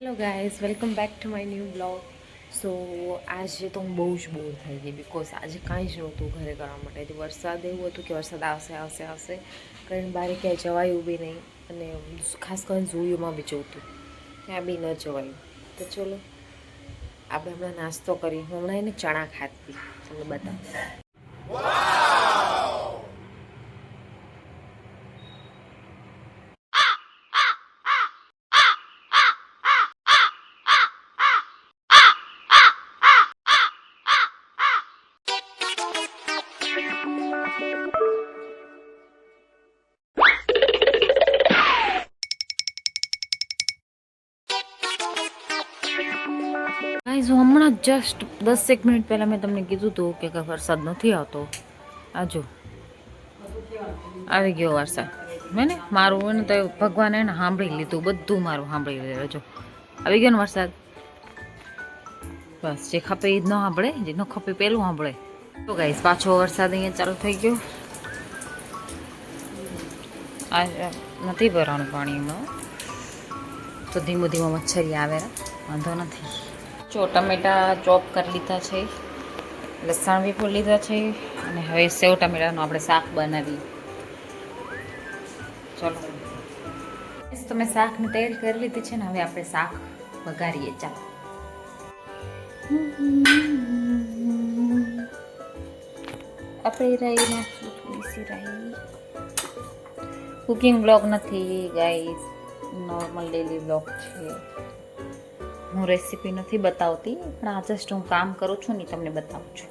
Hello guys welcome back to my new blog. So આજે તો હું બહુ જ બોર થઈ ગઈ બિકોઝ આજે કાંઈ જ નહોતું ઘરે કરવા માટે. વરસાદ એવું હતું કે વરસાદ આવશે કરીને બહાર ક્યાંય જવાયું બી નહીં અને ખાસ કરીને ઝૂયુમાં બી જવું હતું ત્યાં બી ન જવાયું. તો ચલો આપણે હમણાં નાસ્તો કરી. હમણાં એને ચણા ખાતી તમને બતાવું. ગાઈઝ હું હમણાં જસ્ટ 10 મિનિટ પહેલાં મેં તમને કીધું હતું કે વરસાદ નથી આવતો. આજો આવી ગયો વરસાદ. મેં ને મારું એને તો ભગવાને એને સાંભળી લીધું, બધું મારું સાંભળી લીધું. જો આવી ગયો ને વરસાદ. બસ જે ખપે એ જ ન સાંભળે, જે ન ખપે પેલું સાંભળે. તો ગાઈઝ પાછો વરસાદ અહીંયા ચાલુ થઈ ગયો. આ નથી ભરવાનું પાણીમાં તો ધીમું ધીમું મચ્છરી આવે, વાંધો નથી. જો ટમેટા ચોપ કરી લીધા છે, લસણ બી ફોલી લીધા છે અને હવે સેવ ટમેટાનું આપણે શાક બનાવીએ. ચલો તમે શાકની તૈયારી કરી લીધી છે ને, હવે આપણે શાક વઘારીએ. ચાલો આપણે રાઈ નાખીએ, થોડી સી રાઈ. કુકિંગ બ્લોગ નથી ગાઈઝ, નોર્મલ ડેલી બ્લોગ છે. હું રેસીપી નથી બતાવતી, પણ આ જસ્ટ હું કામ કરું છું ને તમને બતાવું છું.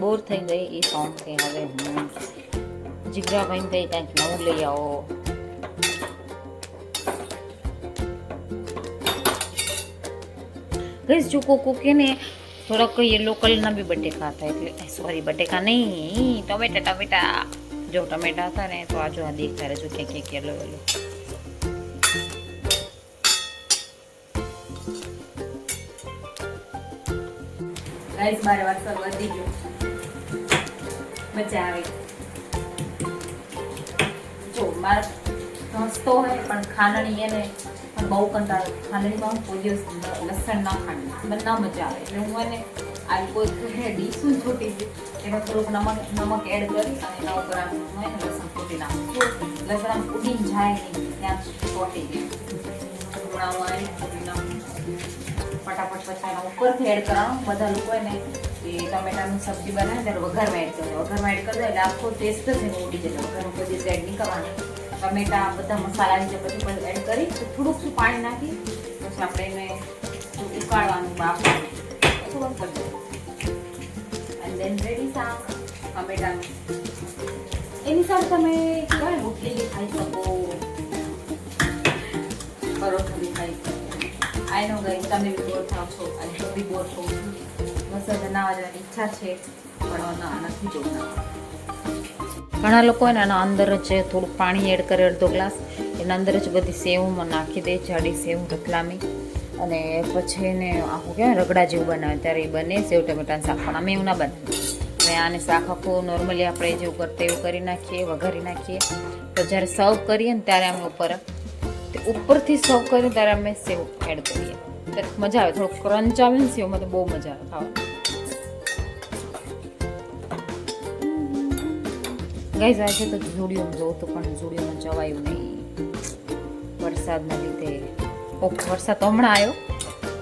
બોર થઈ ગઈ એ સોંગથી. હવે હું જીગરાભાઈને કંઈ કંઈક નવું લઈ આવો. ગઈશ જો કોકો કે ને થોડાક યલો કલરના બી બટેકા હતા, એટલે સોરી બટેકા નહીં, ટમેટા. જો ટમેટા હતા ને તો આજો આ દેખતા રહેજો ક્યાંક યલો. ગાઈસ મારે વરસાદ વધી ગયો, મજા આવે. જો મારે હસતો હોય પણ ખાંડણી એને પણ બહુ કંટાળો. ખાંડણીમાં હું કોઈ દિવસ લસણ ના ખાંડી મને ના મજા આવે, એટલે હું એને આ કોઈ ડીશું છોટી એમાં થોડુંક નમક એડ કરી અને એના ઉપર આમ લસણ ફૂટી નાખું. લસણ આમ ઉડીને જાય નહીં ત્યાં ચોટી જાય. ફટાફટ પછી એના ઉપરથી એડ કરવાનું. બધા લોકો એને એ ટમેટાની સબ્જી બનાવે ત્યારે વઘારમાં એડ કરે. વઘારમાં એડ કરે એટલે આખો ટેસ્ટ જ એને ઉડી જાય. વઘારમાં કોઈ દિવસ એડ નહીં કરવાનું. ટમેટા બધા મસાલા જે પછી એડ કરી થોડુંક શું પાણી નાખી પછી આપણે એને ઉકાળવાનું, બાફવાનું થોડુંક કરી એન્ડ દેન રેડી શાક ટમેટાનું. એની સાથે તમે કહેવાય રોટલી બી ખાઈ શકો, પરોઠા બી ખાઈ શકો. આઈ નો ગઈ તમે બી બોર થાવ છો અને હું બી બોર થઉં છું. વરસાદ બનાવવા જવાની ઈચ્છા છે પણ નથી જોતા. ઘણા લોકો એના અંદર જ થોડુંક પાણી એડ કરે, અડધો ગ્લાસ એના અંદર જ બધી સેવમાં નાખી દે, જાડી સેવ રતલામી, અને પછી એને આખું કહેવાય રગડા જેવું બનાવે ત્યારે એ બને સેવ ટમેટાનું શાક. પણ અમે એવું ના બનાવીએ. અને આને શાક આખું નોર્મલી આપણે જેવું કરતા એવું કરી નાખીએ, વઘારી નાખીએ. તો જ્યારે સર્વ કરીએ ને ત્યારે અમે ઉપરથી સર્વ કરીએ ત્યારે અમે સેવ એડ કરીએ. ત્યારે મજા આવે, થોડુંક ક્રંચ આવે ને સેવમાં તો બહુ મજા આવે ખાવા. ગાઈઝ આજે તો ઝૂડિયોમાં જવું હતું પણ ઝૂડિયોમાં જવાયું નહીં વરસાદના લીધે. વરસાદ તો હમણાં આવ્યો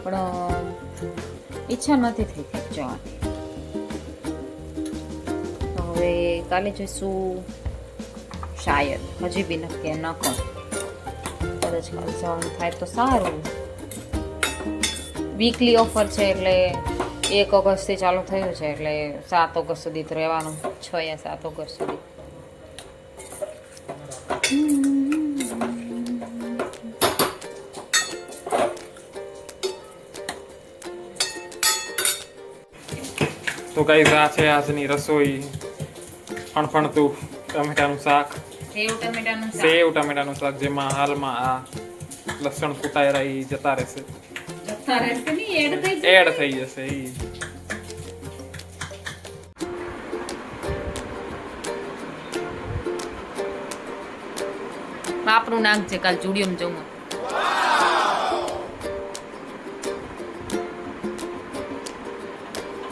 પણ ઈચ્છા નથી થઈ કંઈક જવાની. તો હવે કાલે જઈશું શાયદ, હજી બી નક્કી ન કહું. કદાચ કાલે જવાનું થાય તો સારું. વીકલી ઓફર છે એટલે 1 ઓગસ્ટથી ચાલુ થયું છે એટલે 7 ઓગસ્ટ સુધી તો રહેવાનું, 6 યા 7 ઓગસ્ટ સુધી. તો ગાઈઝ આ છે આજની રસોઈ. ફણફણતું ટમેટાનું શાક, સેવ ટમેટાનું શાક, જેમાં હાલમાં આ લસણ કૂટાયેલા ઈ જતા રહેશે, એડ થઈ જશે ઈ. બાપરું નાક છે, કાલ જુડિયોમાં જવું.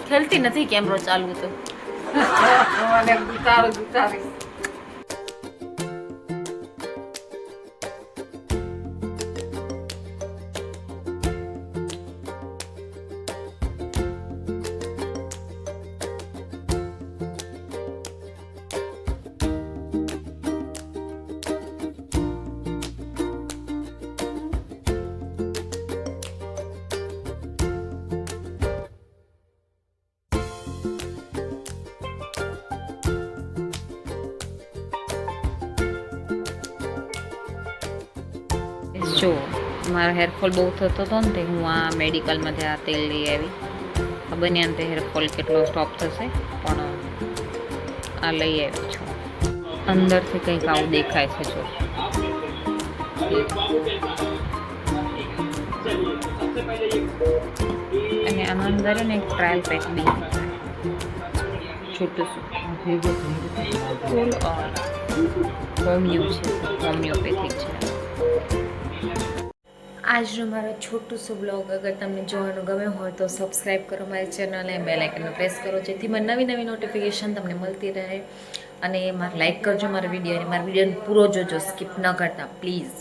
ખેલતી નથી કેમેરો ચાલુ તો. જો મારો હેરફોલ બહુ થતો હતો ને તે હું આ મેડિકલમાંથી આ તેલ લઈ આવી. ખબર નહીં અંતે હેરફોલ કેટલો સ્ટોપ થશે, પણ આ લઈ આવી છું. અંદરથી કંઈક આવું દેખાય છે. જો અને આના અંદર ને એક ટ્રાયલ પેક બી છોટું ફૂલ હોમિયોપેથિક છે. આજનો મારો છોટું સો બ્લોગ અગર તમને જોવાનું ગમ્યો હોય તો સબસ્ક્રાઈબ કરો મારી ચેનલને, બેલ આઇકનને પ્રેસ કરો જેથી મને નવી નવી નોટિફિકેશન તમને મળતી રહે. અને લાઈક કરજો મારા વિડીયો, અને મારા વિડીયોને પૂરો જોજો, સ્કીપ ન કરતા please.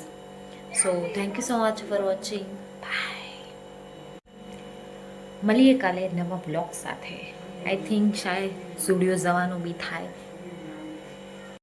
So thank you so much for watching. Bye. મળીએ કાલે નવા બ્લોગ સાથે. આઈ થિંક શાયદ સ્ટુડિયો જવાનું બી થાય.